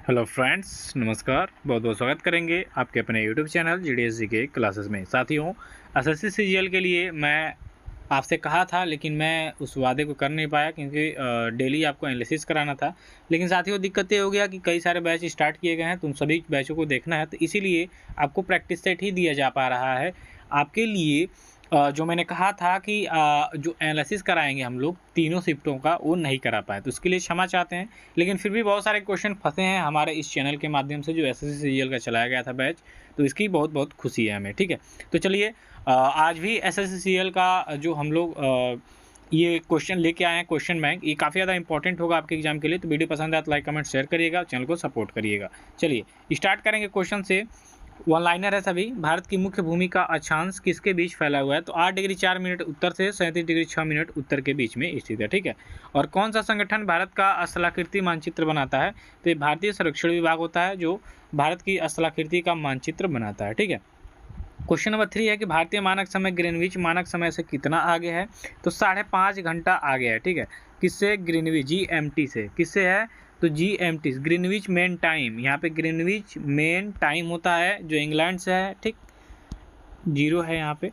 Hello friends, नमस्कार। बहुत बहुत स्वागत करेंगे आपके अपने यूट्यूब चैनल जीडीएससी के क्लासेस में। साथियों, एसएससी सीजीएल के लिए मैं आपसे कहा था, लेकिन मैं उस वादे को कर नहीं पाया क्योंकि डेली आपको एनालिसिस कराना था। लेकिन साथियों, दिक्कत ये हो गया कि कई सारे बैच स्टार्ट किए गए हैं, तो उन सभी बैचों को देखना है, तो इसीलिए आपको प्रैक्टिस सेट ही दिया जा पा रहा है। आपके लिए जो मैंने कहा था कि जो एनालिसिस कराएंगे हम लोग तीनों शिफ्टों का, वो नहीं करा पाए, तो उसके लिए क्षमा चाहते हैं। लेकिन फिर भी बहुत सारे क्वेश्चन फंसे हैं हमारे इस चैनल के माध्यम से, जो एसएससी सीजीएल का चलाया गया था बैच, तो इसकी बहुत बहुत खुशी है हमें। ठीक है, तो चलिए आज भी एसएससी सीजीएल का जो हम लोग ये क्वेश्चन लेके आए हैं, क्वेश्चन बैंक, ये काफ़ी ज़्यादा इंपॉर्टेंट होगा आपके एग्जाम के लिए। तो वीडियो पसंद आए तो लाइक कमेंट शेयर करिएगा, चैनल को सपोर्ट करिएगा। चलिए स्टार्ट करेंगे क्वेश्चन से। वन लाइनर है सभी। भारत की मुख्य भूमि का अक्षांश किसके बीच फैला हुआ है? तो 8 डिग्री 4 मिनट उत्तर से 37 डिग्री 6 मिनट उत्तर के बीच में स्थित है। ठीक है, और कौन सा संगठन भारत का स्थलाकृति मानचित्र बनाता है? तो ये भारतीय सर्वेक्षण विभाग होता है, जो भारत की स्थलाकृति का मानचित्र बनाता है। ठीक है, क्वेश्चन नंबर 3 है कि भारतीय मानक समय ग्रीनविच मानक समय से कितना आगे है? तो 5.5 घंटा आगे है। ठीक है, किससे? ग्रीनविच, जीएमटी से। किससे है? तो जीएमटी, ग्रीनविच मेन टाइम। यहाँ पे ग्रीनविच मेन टाइम होता है, जो इंग्लैंड से है। ठीक, 0 है यहाँ पे।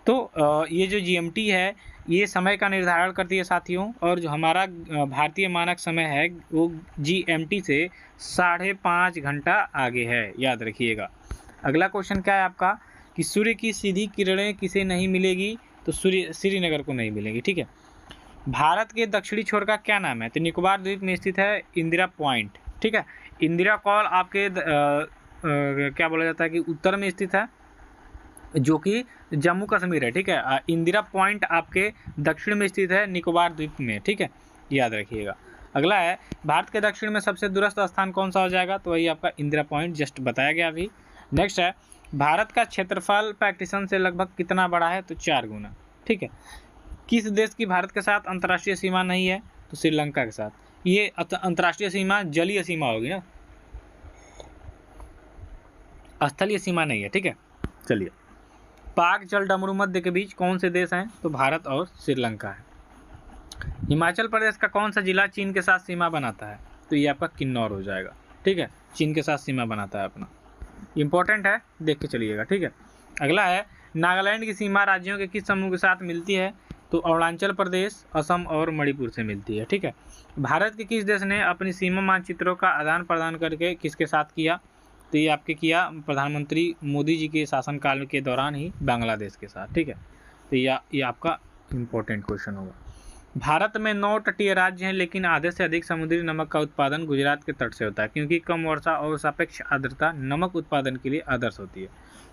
तो ये जो जीएमटी है, ये समय का निर्धारण करती है साथियों, और जो हमारा भारतीय मानक समय है, वो जीएमटी से 5.5 घंटा आगे है, याद रखिएगा। अगला क्वेश्चन क्या है आपका कि सूर्य की सीधी किरणें किसे नहीं मिलेगी? तो सूर्य श्रीनगर को नहीं मिलेगी। ठीक है, भारत के दक्षिणी छोर का क्या नाम है? तो निकोबार द्वीप में स्थित है इंदिरा पॉइंट। ठीक है, इंदिरा कॉल आपके क्या बोला जाता है कि उत्तर में स्थित है, जो कि जम्मू कश्मीर है। ठीक है, इंदिरा पॉइंट आपके दक्षिण में स्थित है, निकोबार द्वीप में। ठीक है, याद रखिएगा। अगला है, भारत के दक्षिण में सबसे दूरस्थ स्थान कौन सा हो जाएगा? तो वही आपका इंदिरा पॉइंट, जस्ट बताया गया अभी। नेक्स्ट है, भारत का क्षेत्रफल पैक्टिसन से लगभग कितना बड़ा है? तो 4 गुना। ठीक है, किस देश की भारत के साथ अंतर्राष्ट्रीय सीमा नहीं है? तो श्रीलंका के साथ। ये अंतर्राष्ट्रीय सीमा जलीय सीमा होगी ना, स्थलीय सीमा नहीं है। ठीक है, चलिए, पाक जल डमरू मध्य के बीच कौन से देश हैं? तो भारत और श्रीलंका है। हिमाचल प्रदेश का कौन सा जिला चीन के साथ सीमा बनाता है? तो ये आपका किन्नौर हो जाएगा। ठीक है, चीन के साथ सीमा बनाता है अपना, इंपॉर्टेंट है, देख के चलिएगा। ठीक है, अगला है, नागालैंड की सीमा राज्यों के किस समूह के साथ मिलती है? तो अरुणाचल प्रदेश, असम और मणिपुर से मिलती है। ठीक है, भारत के किस देश ने अपनी सीमा मानचित्रों का आदान प्रदान करके किसके साथ किया? तो ये आपके किया प्रधानमंत्री मोदी जी के शासनकाल के दौरान ही बांग्लादेश के साथ। ठीक है, तो ये आपका इम्पोर्टेंट क्वेश्चन होगा। भारत में 9 तटीय राज्य हैं, लेकिन आधे से अधिक समुद्री नमक का उत्पादन गुजरात के तट से होता है, क्योंकि कम वर्षा और सापेक्ष आर्द्रता नमक उत्पादन के लिए आदर्श होती है।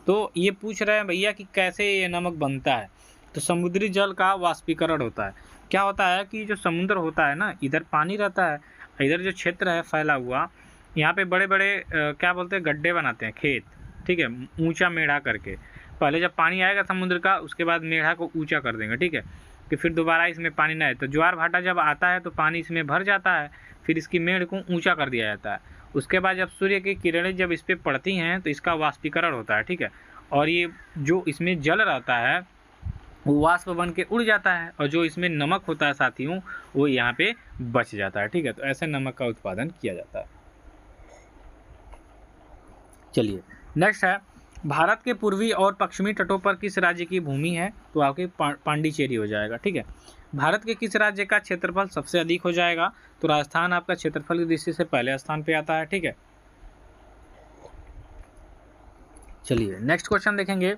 तो ये पूछ रहे हैं भैया कि कैसे ये नमक बनता है? तो समुद्री जल का वाष्पीकरण होता है। क्या होता है कि जो समुद्र होता है ना, इधर पानी रहता है, इधर जो क्षेत्र है फैला हुआ, यहाँ पे बड़े बड़े क्या बोलते हैं, गड्ढे बनाते हैं, खेत। ठीक है, ऊंचा मेढ़ा करके। पहले जब पानी आएगा समुद्र का, उसके बाद मेढ़ा को ऊंचा कर देंगे। ठीक है, कि फिर दोबारा इसमें पानी ना आए। तो ज्वार भाटा जब आता है तो पानी इसमें भर जाता है, फिर इसकी मेढ़ को ऊंचा कर दिया जाता है। उसके बाद जब सूर्य की किरणें जब इस पर पड़ती हैं, तो इसका वाष्पीकरण होता है। ठीक है, और ये जो इसमें जल रहता है, वो वाष्प बन के उड़ जाता है, और जो इसमें नमक होता है साथियों, वो यहाँ पे बच जाता है। ठीक है, तो ऐसे नमक का उत्पादन किया जाता है। चलिए, नेक्स्ट है, भारत के पूर्वी और पश्चिमी तटों पर किस राज्य की भूमि है? तो आपके पांडिचेरी हो जाएगा। ठीक है, भारत के किस राज्य का क्षेत्रफल सबसे अधिक हो जाएगा? तो राजस्थान आपका क्षेत्रफल की दृष्टि से पहले स्थान पे आता है। ठीक है, चलिए नेक्स्ट क्वेश्चन देखेंगे,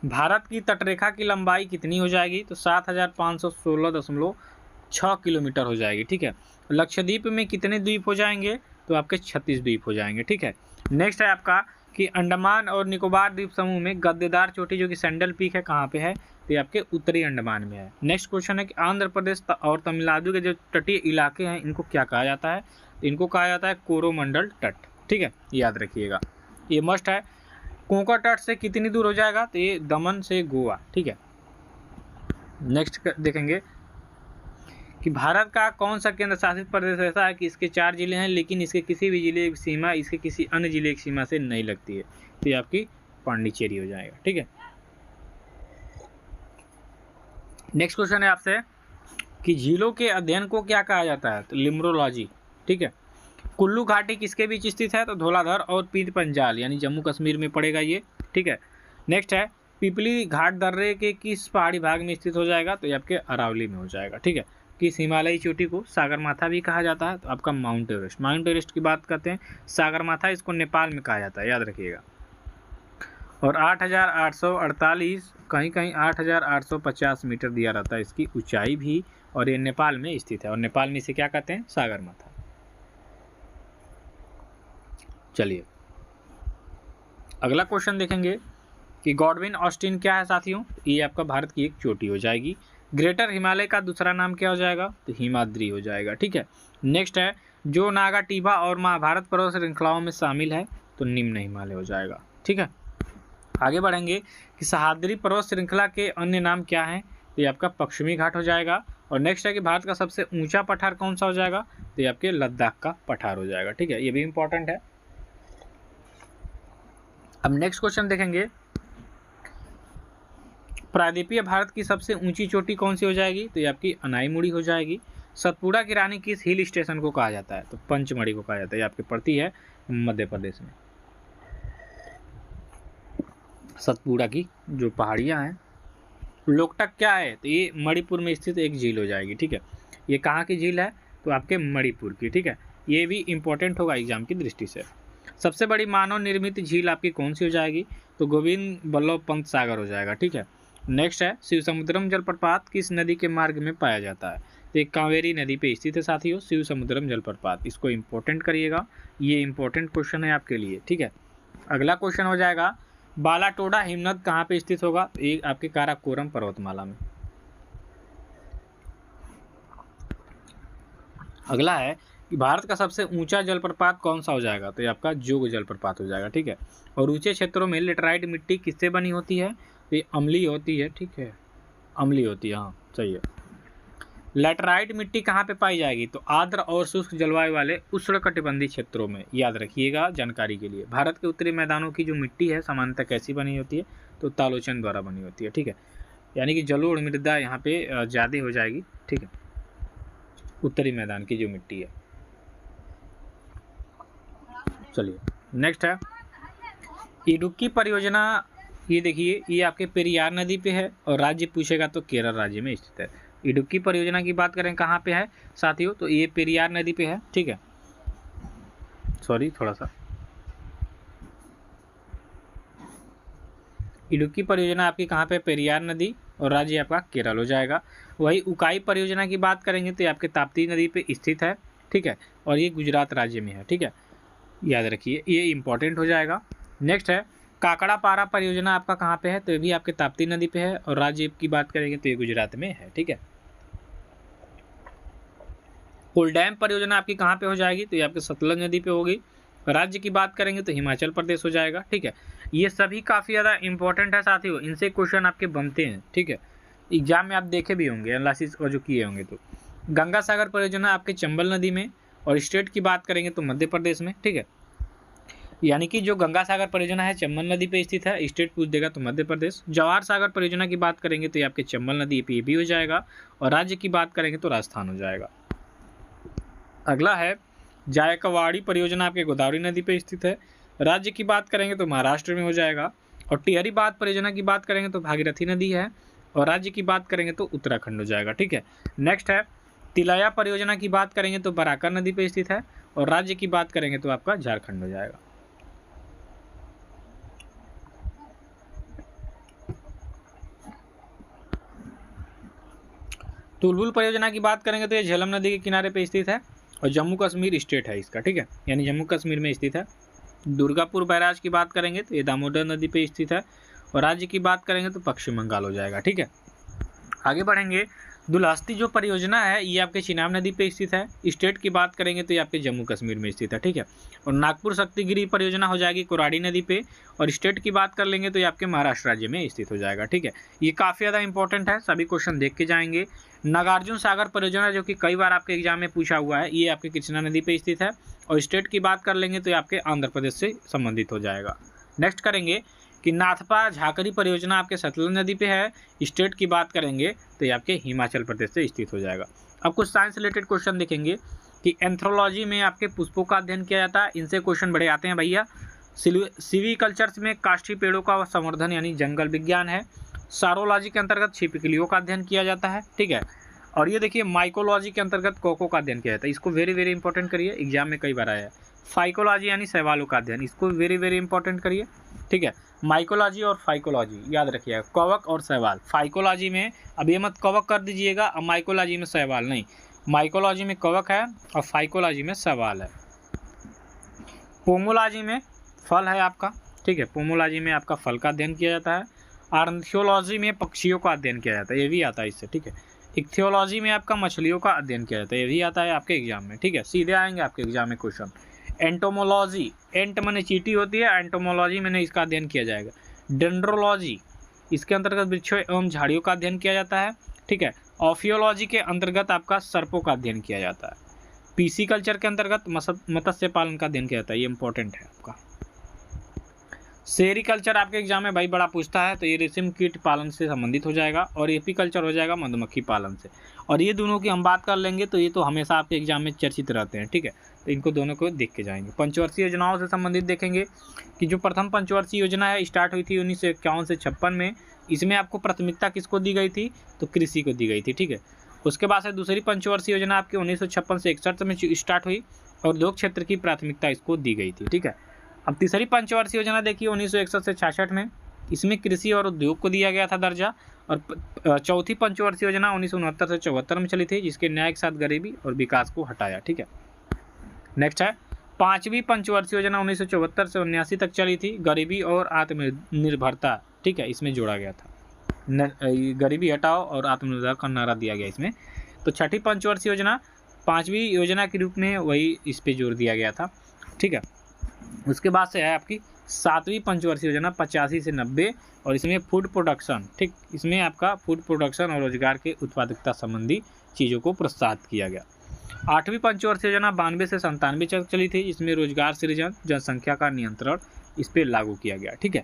भारत की तटरेखा की लंबाई कितनी हो जाएगी? तो 7516.6 किलोमीटर हो जाएगी। ठीक है, लक्षद्वीप में कितने द्वीप हो जाएंगे? तो आपके 36 द्वीप हो जाएंगे। ठीक है, नेक्स्ट है आपका कि अंडमान और निकोबार द्वीप समूह में गद्देदार चोटी जो कि सैंडल पीक है, कहाँ पे है? तो ये आपके उत्तरी अंडमान में है। नेक्स्ट क्वेश्चन है कि आंध्र प्रदेश और तमिलनाडु के जो तटीय इलाके हैं, इनको क्या कहा जाता है? तो इनको कहा जाता है कोरोमंडल तट। ठीक है, याद रखिएगा, ये मस्ट है। कोंकण तट से कितनी दूर हो जाएगा? तो ये दमन से गोवा। ठीक है, नेक्स्ट देखेंगे कि भारत का कौन सा केंद्र शासित प्रदेश ऐसा है कि इसके 4 जिले हैं, लेकिन इसके किसी भी जिले की सीमा इसके किसी अन्य जिले की सीमा से नहीं लगती है? तो ये आपकी पांडिचेरी हो जाएगा। ठीक है, नेक्स्ट क्वेश्चन है आपसे कि झीलों के अध्ययन को क्या कहा जाता है? तो लिम्रोलॉजी। ठीक है, कुल्लू घाटी किसके बीच स्थित है? तो धौलाधर और पीर पंजाल यानी जम्मू कश्मीर में पड़ेगा ये, ठीक है। नेक्स्ट है पिपली घाट दर्रे के किस पहाड़ी भाग में स्थित हो जाएगा? तो ये आपके अरावली में हो जाएगा, ठीक है। किस हिमालयी चोटी को सागरमाथा भी कहा जाता है? तो आपका माउंट एवरेस्ट। माउंट एवरेस्ट की बात करते हैं, सागरमाथा इसको नेपाल में कहा जाता है, याद रखिएगा। और 8,848 कहीं कहीं 8,850 मीटर दिया रहता है इसकी ऊंचाई भी, और ये नेपाल में स्थित है, और नेपाल में इसे क्या कहते हैं? सागरमाथा। चलिए अगला क्वेश्चन देखेंगे कि गॉडविन ऑस्टिन क्या है साथियों? ये आपका भारत की एक चोटी हो जाएगी। ग्रेटर हिमालय का दूसरा नाम क्या हो जाएगा? तो हिमाद्री हो जाएगा, ठीक है। नेक्स्ट है जो नागा टीबा और महाभारत पर्वत श्रृंखलाओं में शामिल है? तो निम्न हिमालय हो जाएगा, ठीक है। आगे बढ़ेंगे कि सह्याद्री पर्वत श्रृंखला के अन्य नाम क्या हैं? तो ये आपका पश्चिमी घाट हो जाएगा। और नेक्स्ट है कि भारत का सबसे ऊंचा पठार कौन सा हो जाएगा? तो ये आपके लद्दाख का पठार हो जाएगा, ठीक है। ये भी इंपॉर्टेंट है। अब नेक्स्ट क्वेश्चन देखेंगे, प्रायद्वीपीय भारत की सबसे ऊंची चोटी कौन सी हो जाएगी? तो ये आपकी अनाईमुड़ी हो जाएगी। सतपुड़ा की रानी किस हिल स्टेशन को कहा जाता है? तो पंचमढ़ी को कहा जाता है। ये आपकी पड़ती है मध्य प्रदेश में। सतपुड़ा की जो पहाड़ियाँ हैं। लोकटक क्या है? तो ये मणिपुर में स्थित एक झील हो जाएगी, ठीक है। ये कहाँ की झील है? तो आपके मणिपुर की, ठीक है। ये भी इंपॉर्टेंट होगा एग्जाम की दृष्टि से। सबसे बड़ी मानव निर्मित झील आपकी कौन सी हो जाएगी? तो गोविंद बल्लभ पंत सागर हो जाएगा, ठीक है। नेक्स्ट है शिव समुद्रम जलप्रपात किस नदी के मार्ग में पाया जाता है? तो एक कावेरी नदी पे स्थित है साथियों शिव समुद्रम जलप्रपात। इसको इंपॉर्टेंट करिएगा, ये इंपॉर्टेंट क्वेश्चन है आपके लिए, ठीक है। अगला क्वेश्चन हो जाएगा बालाटोडा हिमनद कहाँ पे स्थित होगा? तो ये आपके काराकोरम पर्वतमाला में। अगला है कि भारत का सबसे ऊंचा जलप्रपात कौन सा हो जाएगा? तो ये आपका जोग जलप्रपात हो जाएगा, ठीक है। और ऊंचे क्षेत्रों में लेटराइट मिट्टी किससे बनी होती है? तो ये अम्लीय होती है, ठीक है, अम्लीय होती है, हाँ सही है। लेटराइट मिट्टी कहाँ पे पाई जाएगी? तो आर्द्र और शुष्क जलवायु वाले उष्णकटिबंधीय क्षेत्रों में, याद रखिएगा जानकारी के लिए। भारत के उत्तरी मैदानों की जो मिट्टी है सामान्यतः कैसी बनी होती है? तो तालोचन द्वारा बनी होती है, ठीक है। यानी कि जलोढ़ मृदा यहाँ पे ज़्यादा हो जाएगी, ठीक है, उत्तरी मैदान की जो मिट्टी है। चलिए नेक्स्ट है इडुक्की परियोजना। ये देखिए ये आपके पेरियार नदी पे है, और राज्य पूछेगा तो केरल राज्य में स्थित है। इडुक्की परियोजना की बात करें कहाँ पे है साथियों? तो ये पेरियार नदी पे है, ठीक है। सॉरी थोड़ा सा, इडुक्की परियोजना आपकी कहाँ पे? पेरियार नदी, और राज्य आपका केरल हो जाएगा। वही उकाई परियोजना की बात करेंगे तो ये आपके ताप्ती नदी पे स्थित है, ठीक है, और ये गुजरात राज्य में है, ठीक है, याद रखिए ये इंपॉर्टेंट हो जाएगा। नेक्स्ट है काकड़ापारा परियोजना आपका कहाँ पे है? तो ये भी आपके ताप्ती नदी पे है, और राज्य की बात करेंगे तो ये गुजरात में है, ठीक है। कोलडैम परियोजना आपकी कहाँ पे हो जाएगी? तो ये आपके सतलज नदी पे होगी। राज्य की बात करेंगे तो हिमाचल प्रदेश हो जाएगा, ठीक है। ये सभी काफ़ी ज़्यादा इंपॉर्टेंट है साथियों, इनसे क्वेश्चन आपके बनते हैं, ठीक है। एग्जाम में आप देखे भी होंगे, एनालिसिस और जो किए होंगे। तो गंगा सागर परियोजना आपके चंबल नदी में, और स्टेट की बात करेंगे तो मध्य प्रदेश में, ठीक है। यानी कि जो गंगा सागर परियोजना है चंबल नदी पे स्थित है, स्टेट पूछ देगा तो मध्य प्रदेश। जवाहर सागर परियोजना की बात करेंगे तो ये आपके चंबल नदी पे भी हो जाएगा, और राज्य की बात करेंगे तो राजस्थान हो जाएगा। अगला है जायकवाड़ी परियोजना आपके गोदावरी नदी पे स्थित है, राज्य की बात करेंगे तो महाराष्ट्र में हो जाएगा। और टिहरी बात परियोजना की बात करेंगे तो भागीरथी नदी है, और राज्य की बात करेंगे तो उत्तराखंड हो जाएगा, ठीक है। नेक्स्ट है तिलैया परियोजना की बात करेंगे तो बराकर नदी पे स्थित है, और राज्य की बात करेंगे तो आपका झारखंड हो जाएगा। तुलबुल परियोजना की बात करेंगे तो ये झेलम नदी के किनारे पे स्थित है, और जम्मू कश्मीर स्टेट है इसका, ठीक है, यानी जम्मू कश्मीर में स्थित है। दुर्गापुर बैराज की बात करेंगे तो ये दामोदर नदी पे स्थित है, और राज्य की बात करेंगे तो पश्चिम बंगाल हो जाएगा, ठीक है। आगे बढ़ेंगे दुलहस्ती जो परियोजना है ये आपके चिनाब नदी पे स्थित है, स्टेट की बात करेंगे तो ये आपके जम्मू कश्मीर में स्थित है, ठीक है। और नागपुर शक्तिगिरी परियोजना हो जाएगी कोराडी नदी पे, और स्टेट की बात कर लेंगे तो ये आपके महाराष्ट्र राज्य में स्थित हो जाएगा, ठीक है। ये काफ़ी ज़्यादा इंपॉर्टेंट है, सभी क्वेश्चन देख के जाएंगे। नागार्जुन सागर परियोजना जो कि कई बार आपके एग्जाम में पूछा हुआ है, ये आपके कृष्णा नदी पे स्थित है, और स्टेट की बात कर लेंगे तो ये आपके आंध्र प्रदेश से संबंधित हो जाएगा। नेक्स्ट करेंगे कि नाथपा झाकरी परियोजना आपके सतलज नदी पे है, स्टेट की बात करेंगे तो ये आपके हिमाचल प्रदेश से स्थित हो जाएगा। अब कुछ साइंस रिलेटेड क्वेश्चन देखेंगे कि एंथ्रोलॉजी में आपके पुष्पों का अध्ययन किया जाता है, इनसे क्वेश्चन बड़े आते हैं भैया। सिल्वीकल्चर्स में काष्ठी पेड़ों का संवर्धन यानी जंगल विज्ञान है। सारोलॉजी के अंतर्गत छिपकलियों का अध्ययन किया जाता है, ठीक है। और ये देखिए माइकोलॉजी के अंतर्गत कोको का अध्ययन किया जाता है, इसको वेरी वेरी इंपॉर्टेंट करिए, एग्जाम में कई बार आया है। फाइकोलॉजी यानी शैवालों का अध्ययन, इसको वेरी वेरी इंपॉर्टेंट करिए, ठीक है। माइकोलॉजी और फाइकोलॉजी याद रखिएगा, कवक और शैवाल। फाइकोलॉजी में अब ये मत कवक कर दीजिएगा, अब माइकोलॉजी में शैवाल नहीं, माइकोलॉजी में कवक है और फाइकोलॉजी में शैवाल है। पोमोलॉजी में फल है आपका, ठीक है, पोमोलॉजी में आपका फल का अध्ययन किया जाता है। आर्निथोलॉजी में पक्षियों का अध्ययन किया जाता है, ये भी आता है इससे, ठीक है। इक्थियोलॉजी में आपका मछलियों का अध्ययन किया जाता है, ये भी आता है आपके एग्जाम में, ठीक है, सीधे आएंगे आपके एग्जाम में क्वेश्चन। एंटोमोलॉजी, एंट माने चींटी होती है, एंटोमोलॉजी मैंने इसका अध्ययन किया जाएगा। डेंड्रोलॉजी, इसके अंतर्गत वृक्षों एवं झाड़ियों का अध्ययन किया जाता है, ठीक है। ऑफियोलॉजी के अंतर्गत आपका सर्पों का अध्ययन किया जाता है। पीसीकल्चर के अंतर्गत मत्स्य पालन का अध्ययन किया जाता है, ये इंपॉर्टेंट है आपका। सेरिकल्चर आपके एग्जाम में भाई बड़ा पूछता है, तो ये रेशम कीट पालन से संबंधित हो जाएगा, और एपीकल्चर हो जाएगा मधुमक्खी पालन से। और ये दोनों की हम बात कर लेंगे, तो ये तो हमेशा आपके एग्जाम में चर्चित रहते हैं, ठीक है, तो इनको दोनों को देख के जाएंगे। पंचवर्षीय योजनाओं से संबंधित देखेंगे कि जो प्रथम पंचवर्षीय योजना है स्टार्ट हुई थी 1951 से 56 में, इसमें आपको प्राथमिकता किसको दी गई थी, तो कृषि को दी गई थी, ठीक है। उसके बाद से दूसरी पंचवर्षीय योजना आपकी 1956 से 61 में स्टार्ट हुई और उद्योग क्षेत्र की प्राथमिकता इसको दी गई थी, ठीक है। अब तीसरी पंचवर्षीय योजना देखिए 1961 से 66 में, इसमें कृषि और उद्योग को दिया गया था दर्जा। और चौथी पंचवर्षीय योजना 1969 से 74 में चली थी, जिसके न्याय के साथ गरीबी और विकास को हटाया, ठीक है। नेक्स्ट है पांचवी पंचवर्षीय योजना 1974 से 79 तक चली थी, गरीबी और आत्मनिर्भरता, ठीक है, इसमें जोड़ा गया था। गरीबी हटाओ और आत्मनिर्भर का नारा दिया गया इसमें। तो छठी पंचवर्षीय योजना पांचवी योजना के रूप में वही इस पे जोर दिया गया था, ठीक है। उसके बाद से है आपकी सातवीं पंचवर्षीय योजना 85 से 90, और इसमें फूड प्रोडक्शन, ठीक, इसमें आपका फूड प्रोडक्शन और रोजगार के उत्पादकता संबंधी चीज़ों को प्रोत्साहित किया गया। आठवीं पंचवर्षीय योजना 92 से 97 तक चली थी, इसमें रोजगार सृजन, जनसंख्या का नियंत्रण, इस पर लागू किया गया, ठीक है।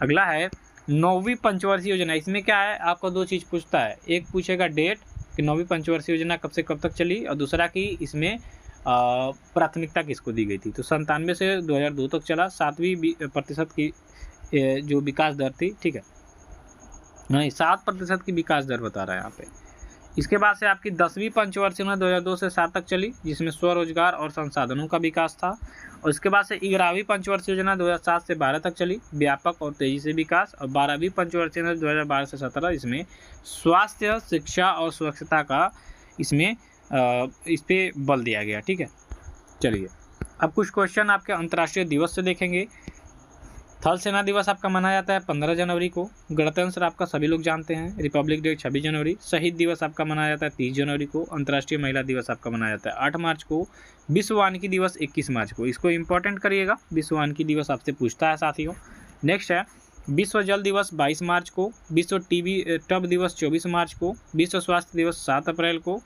अगला है नौवीं पंचवर्षीय योजना, इसमें क्या है आपको दो चीज़ पूछता है, एक पूछेगा डेट कि नौवीं पंचवर्षीय योजना कब से कब तक चली, और दूसरा कि इसमें प्राथमिकता किसको दी गई थी। तो 97 से 2002 तक चला, 7% की जो विकास दर थी, ठीक है, नहीं 7% की विकास दर बता रहा है यहाँ पे। इसके बाद से आपकी 10वीं पंचवर्षीय योजना 2002 से 7 तक चली, जिसमें स्वरोजगार और संसाधनों का विकास था। और इसके बाद से 11वीं पंचवर्षीय योजना 2007 से 12 तक चली, व्यापक और तेजी से विकास। और 12वीं पंचवर्षीय योजना 2012 से 17, इसमें स्वास्थ्य, शिक्षा और स्वच्छता का इसमें इस पे बल दिया गया, ठीक है। चलिए अब कुछ क्वेश्चन आपके अंतर्राष्ट्रीय दिवस से देखेंगे। थल सेना दिवस आपका मनाया जाता है 15 जनवरी को। गणतंत्र आपका सभी लोग जानते हैं, रिपब्लिक डे 26 जनवरी। शहीद दिवस आपका मनाया जाता है 30 जनवरी को। अंतर्राष्ट्रीय महिला दिवस आपका मनाया जाता है 8 मार्च को। विश्व वानिकी दिवस 21 मार्च को, इसको इंपॉर्टेंट करिएगा, विश्व वानिकी दिवस आपसे पूछता है साथियों। नेक्स्ट है विश्व जल दिवस 22 मार्च को। विश्व टब दिवस 24 मार्च को। विश्व स्वास्थ्य दिवस 7 अप्रैल को,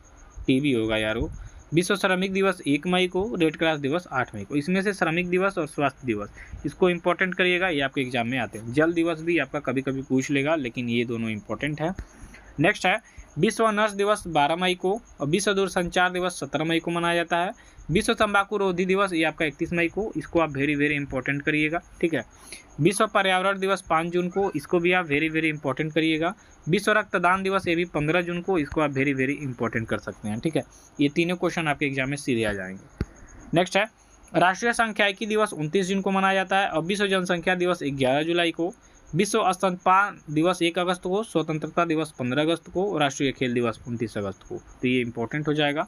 टीबी होगा यार वो। विश्व श्रमिक दिवस 1 मई को। रेड क्रॉस दिवस 8 मई को। इसमें से श्रमिक दिवस और स्वास्थ्य दिवस इसको इंपॉर्टेंट करिएगा, ये आपके एग्जाम में आते हैं। जल दिवस भी आपका कभी कभी पूछ लेगा, लेकिन ये दोनों इंपॉर्टेंट है। नेक्स्ट है विश्व नर्स दिवस 12 मई को और विश्व दूरसंचार दिवस 17 मई को मनाया जाता है। विश्व तंबाकू रोधी दिवस ये आपका 31 मई को, इसको आप वेरी वेरी इंपॉर्टेंट करिएगा, ठीक है। विश्व पर्यावरण दिवस 5 जून को, इसको भी आप वेरी वेरी इंपॉर्टेंट करिएगा। विश्व रक्तदान दिवस ये भी 15 जून को, इसको आप वेरी वेरी इंपॉर्टेंट कर सकते हैं, ठीक है। ये तीनों क्वेश्चन आपके एग्जाम में सीधे आ जाएंगे। नेक्स्ट है राष्ट्रीय सांख्यिकी दिवस 29 जून को मनाया जाता है और विश्व जनसंख्या दिवस 11 जुलाई को। विश्व स्तनपान दिवस 1 अगस्त को। स्वतंत्रता दिवस 15 अगस्त को। राष्ट्रीय खेल दिवस 29 अगस्त को, तो ये इंपॉर्टेंट हो जाएगा।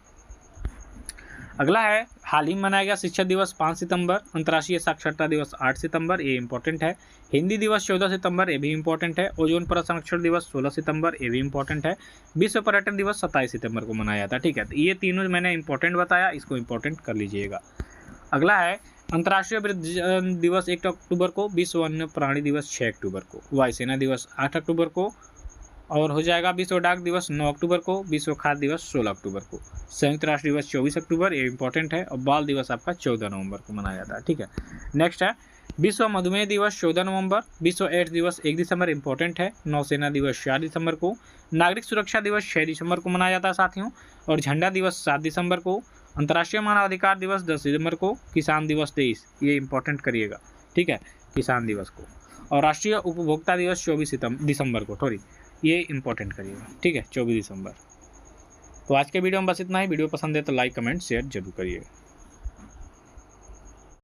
अगला है हाल ही में मनाया गया शिक्षक दिवस 5 सितंबर। अंतर्राष्ट्रीय साक्षरता दिवस 8 सितंबर, ये इंपॉर्टेंट है। हिंदी दिवस 14 सितंबर, ये भी इंपॉर्टेंट है। ओजोन परत संरक्षण दिवस 16 सितंबर, ये भी इंपॉर्टेंट है। विश्व पर्यटन दिवस 27 सितंबर को मनाया जाता है, ठीक है। तो ये तीनों मैंने इंपॉर्टेंट बताया, इसको इंपॉर्टेंट कर लीजिएगा। अगला है अंतर्राष्ट्रीय वृद्धजन दिवस 1 अक्टूबर को। विश्व वन्य प्राणी दिवस 6 अक्टूबर को। वायुसेना दिवस 8 अक्टूबर को और हो जाएगा। विश्व डाक दिवस 9 अक्टूबर को। विश्व खाद्य दिवस 16 अक्टूबर को। संयुक्त राष्ट्र दिवस 24 अक्टूबर, ये इंपॉर्टेंट है। और बाल दिवस आपका 14 नवंबर को मनाया जाता है, ठीक है। नेक्स्ट है विश्व मधुमेह दिवस 14 नवंबर। विश्व एड्स दिवस 1 दिसंबर, इंपॉर्टेंट है। नौसेना दिवस 4 दिसंबर को। नागरिक सुरक्षा दिवस 6 दिसंबर को मनाया जाता है साथियों। और झंडा दिवस 7 दिसंबर को। अंतर्राष्ट्रीय मानवाधिकार दिवस 10 दिसंबर को, किसान दिवस 23, ये इंपॉर्टेंट करिएगा, ठीक है, किसान दिवस को। और राष्ट्रीय उपभोक्ता दिवस 24 दिसंबर को, सॉरी, ये इंपॉर्टेंट करिएगा, ठीक है, 24 दिसंबर। तो आज के वीडियो में बस इतना ही। वीडियो पसंद है तो लाइक कमेंट शेयर जरूर करिएगा।